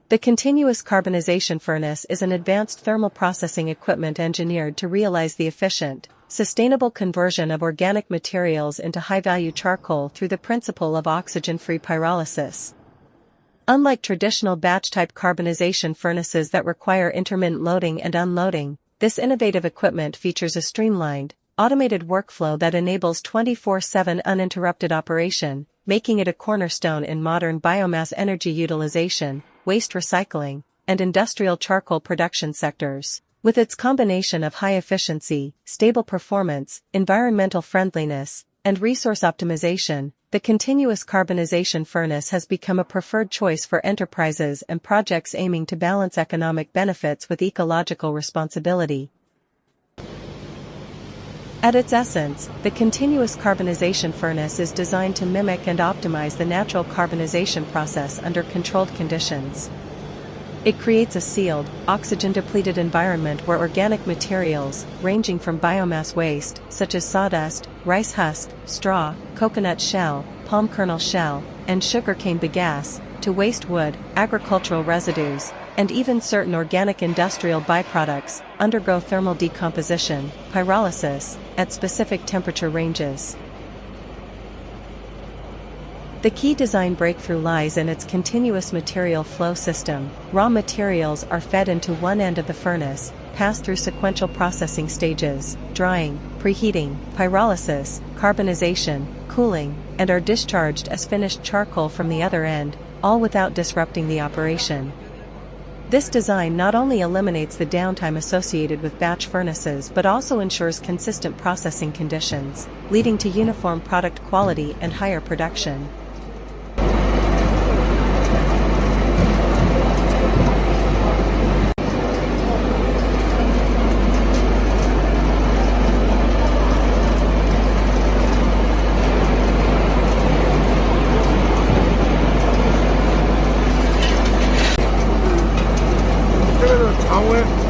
The continuous carbonization furnace is an advanced thermal processing equipment engineered to realize the efficient, sustainable conversion of organic materials into high-value charcoal through the principle of oxygen-free pyrolysis. Unlike traditional batch-type carbonization furnaces that require intermittent loading and unloading, this innovative equipment features a streamlined, automated workflow that enables 24/7 uninterrupted operation, making it a cornerstone in modern biomass energy utilization, waste recycling, and industrial charcoal production sectors. With its combination of high efficiency, stable performance, environmental friendliness, and resource optimization, the continuous carbonization furnace has become a preferred choice for enterprises and projects aiming to balance economic benefits with ecological responsibility. At its essence, the continuous carbonization furnace is designed to mimic and optimize the natural carbonization process under controlled conditions. It creates a sealed, oxygen-depleted environment where organic materials, ranging from biomass waste, such as sawdust, rice husk, straw, coconut shell, palm kernel shell, and sugarcane bagasse, to waste wood, agricultural residues, and even certain organic industrial byproducts, undergo thermal decomposition, pyrolysis, at specific temperature ranges. The key design breakthrough lies in its continuous material flow system. Raw materials are fed into one end of the furnace, pass through sequential processing stages, drying, preheating, pyrolysis, carbonization, cooling, and are discharged as finished charcoal from the other end, all without disrupting the operation. This design not only eliminates the downtime associated with batch furnaces but also ensures consistent processing conditions, leading to uniform product quality and higher production. 장어에